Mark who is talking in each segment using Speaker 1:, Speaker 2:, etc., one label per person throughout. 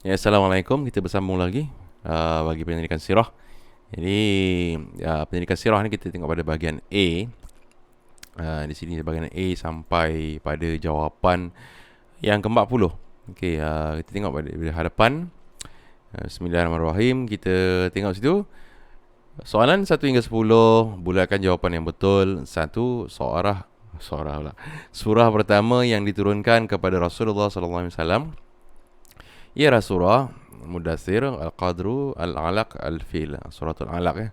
Speaker 1: Ya, Assalamualaikum. Kita bersambung lagi bagi pendidikan sirah. Jadi, pendidikan sirah ni kita tengok pada bahagian A. Di sini bahagian A sampai pada jawapan yang ke-40. Okey, kita tengok pada hadapan. Bismillahirrahmanirrahim. Kita tengok situ. Soalan 1 hingga 10, bulatkan jawapan yang betul. Satu, surah pertama yang diturunkan kepada Rasulullah sallallahu alaihi wasallam ialah surah Mudaththir, Al-Qadru, Al-Alaq, Al-Fil. Suratul Alaq ya.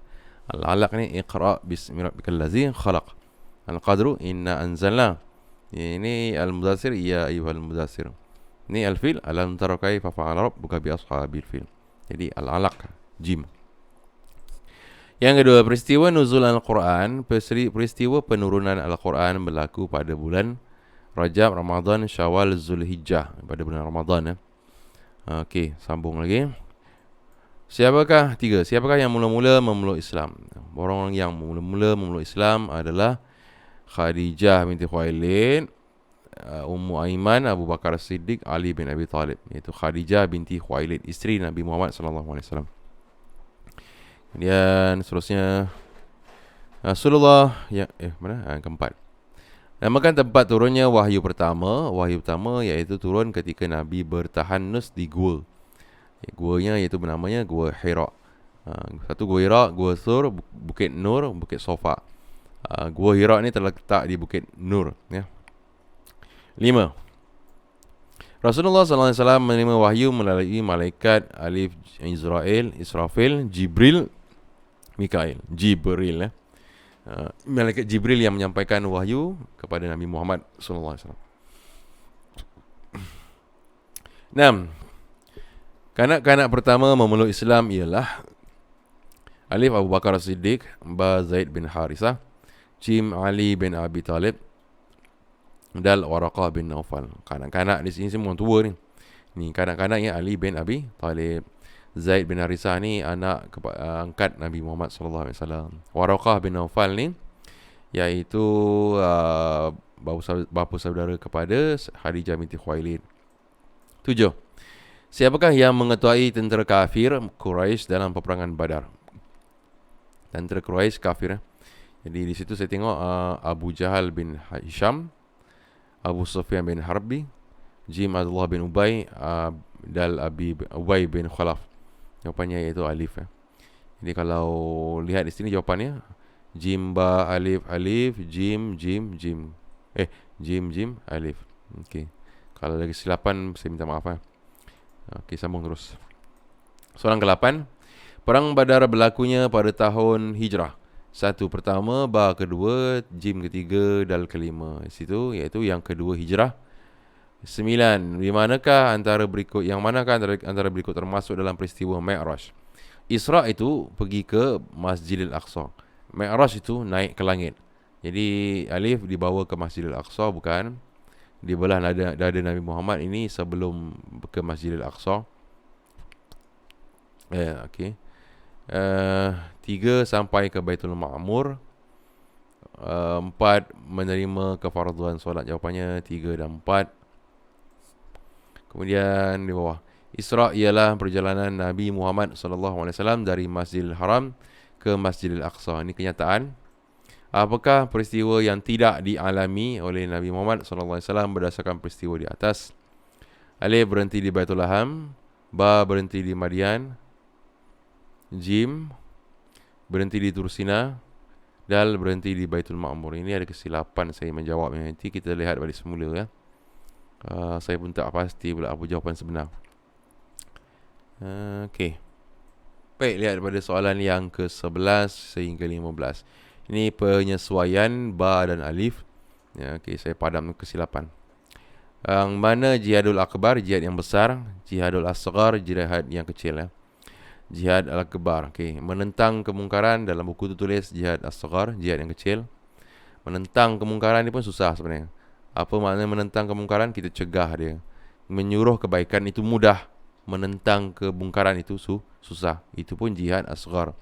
Speaker 1: Al-Alaq ni Iqra bismi rabbikal ladzi khalaq. Al-Qadru inna anzalna. Ini Al-Mudaththir ya ayyuhal mudaththir. Ini Al-Fil alam tara kaifa fa'ala rabbuka bi ashabil fil. Jadi Al-Alaq jim. Yang kedua, peristiwa nuzul Al-Quran. Peristiwa penurunan Al-Quran berlaku pada bulan Rajab, Ramadan, Syawal, Zulhijjah. Pada bulan Ramadan ya. Okey, sambung lagi. Siapakah yang mula-mula memeluk Islam? Orang yang mula-mula memeluk Islam adalah Khadijah binti Khuwailid, Ummu Aiman, Abu Bakar As-Siddiq, Ali bin Abi Talib. Iaitu Khadijah binti Khuwailid, isteri Nabi Muhammad sallallahu alaihi wasallam. Kemudian seterusnya Rasulullah yang keempat. Namakan tempat turunnya wahyu pertama. Wahyu pertama iaitu turun ketika Nabi bertahanus di gua. Guanya iaitu bernamanya Gua Hira. Satu Gua Hira, Gua Thur, Bukit Nur, Bukit Sofa. Gua Hira ni terletak di Bukit Nur ya. 5. Rasulullah SAW menerima wahyu melalui malaikat Alif, Israfil, Jibril, Mikail. Jibril ya. Malaikat Jibril yang menyampaikan wahyu kepada Nabi Muhammad SAW. 6. Kanak-kanak pertama memeluk Islam ialah Alif Abu Bakar As-Siddiq, Ba Zaid bin Harithah, Jim Ali bin Abi Talib, Dal Waraqah bin Naufal. Kanak-kanak di sini semua orang tua ni. Ni kanak-kanaknya Ali bin Abi Talib. Zaid bin Harithah ni anak angkat Nabi Muhammad sallallahu alaihi wasallam. Waraqah bin Naufal ni iaitu bapa saudara kepada Khadijah binti Khuwailid. 7. Siapakah yang mengetuai tentera kafir Quraisy dalam peperangan Badar? Tentera Quraisy kafir. Jadi di situ saya tengok Abu Jahal bin Hisham, Abu Sufyan bin Harbi, Jim Abdullah bin Ubay, Dal Ubay bin Khalaf. Jawapannya iaitu alif ya. Jadi kalau lihat di sini jawapannya Jim ba alif alif Jim Jim Jim. Jim alif. Okey. Kalau lagi silapan saya minta maaf ya. Okey, sambung terus. Soalan ke-8. Perang Badar berlakunya pada tahun Hijrah. 1 pertama, ba kedua, Jim ketiga, dal kelima. Situ iaitu yang kedua Hijrah. 9. Di manakah antara berikut termasuk dalam peristiwa Mi'raj? Isra itu pergi ke Masjidil Aqsa. Mi'raj itu naik ke langit. Jadi alif dibawa ke Masjidil Aqsa, bukan di belah dada Nabi Muhammad ini sebelum ke Masjidil Aqsa. Okey. 3 sampai ke Baitul Ma'mur. 4 menerima kefarduan solat. Jawapannya 3 dan 4. Kemudian di bawah, Isra ialah perjalanan Nabi Muhammad SAW dari Masjidil Haram ke Masjidil Aqsa. Ini kenyataan. Apakah peristiwa yang tidak dialami oleh Nabi Muhammad SAW berdasarkan peristiwa di atas? Alif berhenti di Baitul Laham, Ba berhenti di Madian, Jim berhenti di Tursina, Dal berhenti di Baitul Ma'mur. Ini ada kesilapan saya menjawab. Nanti kita lihat balik semula ya. Saya pun tak pasti pula apa jawapan sebenar. Okey. Baik, lihat pada soalan yang ke-11 sehingga 15. Ini penyesuaian ba dan alif. Ya, okey, saya padam kesilapan. Yang mana jihadul akbar, jihad yang besar, jihadul asghar, jihad yang kecil ya. Jihad al-akbar, okey, menentang kemungkaran. Dalam buku tu tulis jihad asghar, jihad yang kecil. Menentang kemungkaran ni pun susah sebenarnya. Apa makna menentang kemungkaran? Kita cegah dia. Menyuruh kebaikan itu mudah. Menentang kemungkaran itu susah. Itu pun jihad asghar.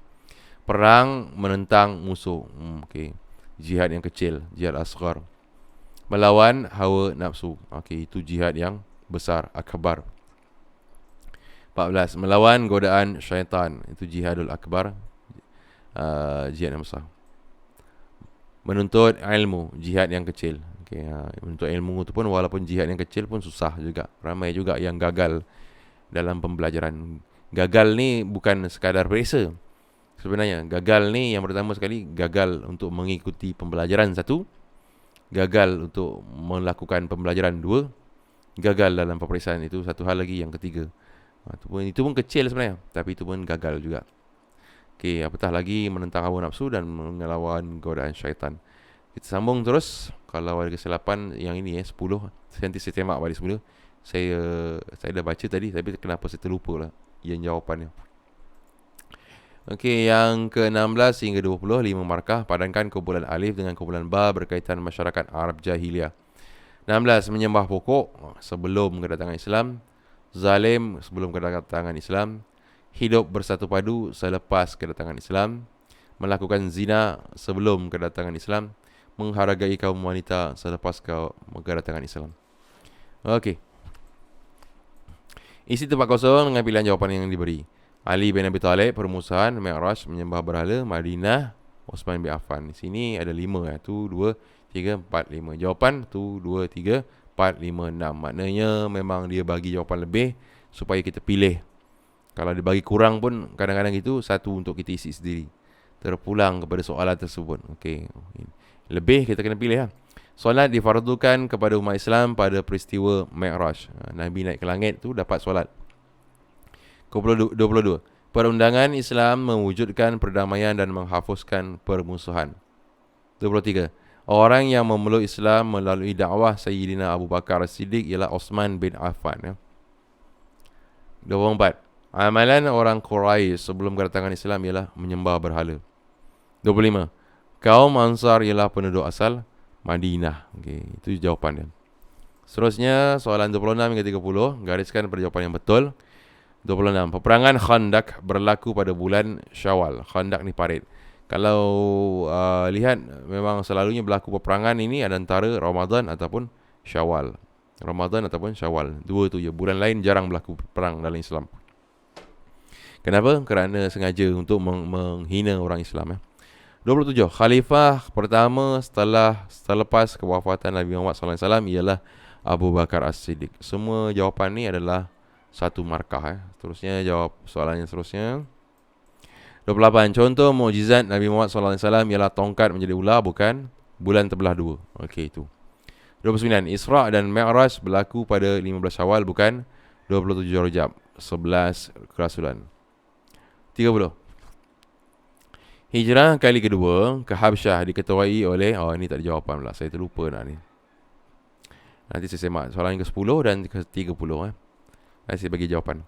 Speaker 1: Perang menentang musuh. Okey. Jihad yang kecil, jihad asghar. Melawan hawa nafsu. Okey, itu jihad yang besar, akbar. 14. Melawan godaan syaitan. Itu jihadul akbar. Jihad yang besar. Menuntut ilmu, jihad yang kecil. Okay, menuntut ilmu tu pun walaupun jihad yang kecil pun susah juga. Ramai juga yang gagal dalam pembelajaran. Gagal ni bukan sekadar periksa. Sebenarnya gagal ni yang pertama sekali, gagal untuk mengikuti pembelajaran satu, gagal untuk melakukan pembelajaran dua, gagal dalam peperiksaan itu satu hal lagi yang ketiga. Itu pun kecil sebenarnya, tapi itu pun gagal juga. Okey, apatah lagi menentang hawa nafsu dan melawan godaan syaitan. Kita sambung terus. Kalau ada kesilapan yang ini 10, nanti saya tembak balik semula. Saya dah baca tadi, tapi kenapa saya terlupa lah yang jawapannya. Okey, yang ke-16 hingga 20, 5 markah. Padankan kumpulan alif dengan kumpulan ba berkaitan masyarakat Arab Jahiliyah. 16. Menyembah pokok sebelum kedatangan Islam. Zalim sebelum kedatangan Islam. Hidup bersatu padu selepas kedatangan Islam. Melakukan zina sebelum kedatangan Islam. Menghargai kaum wanita selepas kedatangan Islam. Okey. Isi tempat kosong dengan pilihan jawapan yang diberi. Ali bin Abi Talib, permusuhan, Mi'raj, menyembah berhala, Madinah, Osman bin Affan. Di sini ada 5 1, 2, 3, 4, 5. Jawapan 1, 2, 3, 4, 5, 6. Maknanya memang dia bagi jawapan lebih supaya kita pilih. Kalau dia bagi kurang pun kadang-kadang itu satu untuk kita isi sendiri. Terpulang kepada soalan tersebut. Okey. Lebih kita kena pilih lah. Solat difardukan kepada umat Islam pada peristiwa Mi'raj. Nabi naik ke langit tu dapat solat. 22. Perundangan Islam mewujudkan perdamaian dan menghapuskan permusuhan. 23. Orang yang memeluk Islam melalui dakwah Sayyidina Abu Bakar As-Siddiq ialah Osman bin Affan. 24. Amalan orang Quraisy sebelum kedatangan Islam ialah menyembah berhala. 25. Kaum Ansar ialah penduduk asal Madinah. Okey, itu jawapan dia. Seterusnya soalan 26 hingga 30, gariskan pada jawapan yang betul. 26. Peperangan Khandaq berlaku pada bulan Syawal. Khandaq ni parit. Kalau lihat memang selalunya berlaku peperangan ini ada antara Ramadan ataupun Syawal. Ramadan ataupun Syawal. Dua tu je. Bulan lain jarang berlaku perang dalam Islam. Kenapa? Kerana sengaja untuk menghina orang Islam. 27. Khalifah pertama selepas kewafatan Nabi Muhammad SAW ialah Abu Bakar As-Siddiq. Semua jawapan ni adalah satu markah. Terusnya jawab soalan yang seterusnya. 28. Contoh mukjizat Nabi Muhammad SAW ialah tongkat menjadi ular, bukan bulan terbelah dua. Okey, itu. 29. Isra' dan Mi'raj berlaku pada 15 Syawal, bukan 27 Rajab, 11 Kerasulan. 30. Hijrah kali kedua ke Habsyah diketuai oleh, ini tak ada jawapan pula, saya terlupa nak ni. Nanti saya semak soalan ke 10 dan ke 30. Nanti saya bagi jawapan.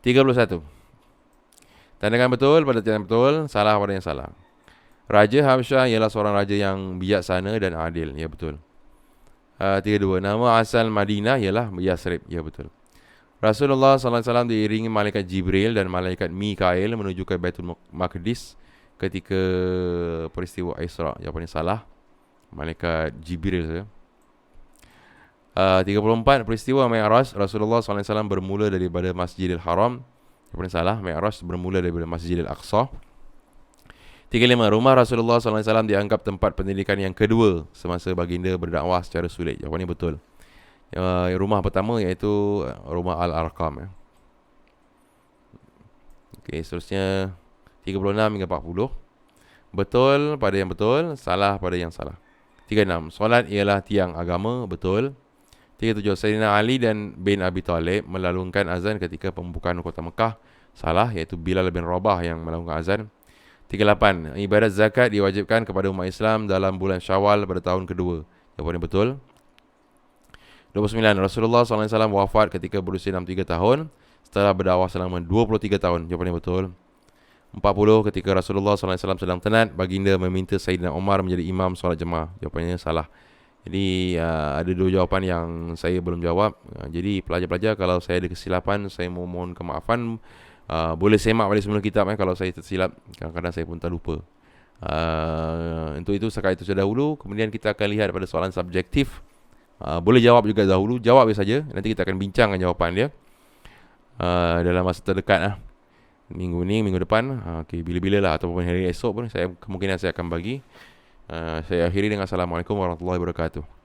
Speaker 1: 31. Tandakan betul pada yang betul, salah pada yang salah. Raja Habsyah ialah seorang raja yang bijaksana dan adil. Ya, betul. 32. Nama asal Madinah ialah Yasrib. Ya, betul. Rasulullah SAW diiringi malaikat Jibril dan malaikat Mikail menuju ke Baitul Maqdis ketika peristiwa Isra'. Jawapannya salah. Malaikat Jibril saja. 34. Peristiwa Mi'raj Rasulullah SAW bermula daripada Masjidil Haram. Jawapannya salah. Mi'raj bermula daripada Masjidil Aqsa. 35. Rumah Rasulullah SAW dianggap tempat pendidikan yang kedua semasa baginda berdakwah secara sulit. Jawapannya betul. Rumah pertama iaitu rumah Al-Arqam. Okey, seterusnya 36 hingga 40. Betul pada yang betul, salah pada yang salah. 36. Solat ialah tiang agama, betul. 37. Sayyidina Ali dan bin Abi Talib melalungkan azan ketika pembukaan kota Mekah, salah, iaitu Bilal bin Rabah yang melalungkan azan. 38. Ibadat zakat diwajibkan kepada umat Islam dalam bulan Syawal pada tahun kedua. Jawapannya betul. 29. Rasulullah SAW wafat ketika berusia 63 tahun setelah berdakwah selama 23 tahun. Jawapannya betul. 40. Ketika Rasulullah SAW sedang tenat, baginda meminta Sayyidina Umar menjadi imam solat jemaah. Jawapannya salah. Jadi ada dua jawapan yang saya belum jawab. Jadi pelajar-pelajar, kalau saya ada kesilapan, saya mohon kemaafan. Boleh semak balik semula kitab kalau saya tersilap. Kadang-kadang saya pun terlupa. Untuk itu sekali itu sudah dahulu. Kemudian kita akan lihat pada soalan subjektif. Boleh jawab juga dahulu. Jawab saja. Nanti kita akan bincangkan jawapan dia. dalam masa terdekat lah. Minggu ni, minggu depan, okay, bila-bila lah ataupun hari esok pun kemungkinan saya akan bagi. Saya akhiri dengan Assalamualaikum warahmatullahi wabarakatuh.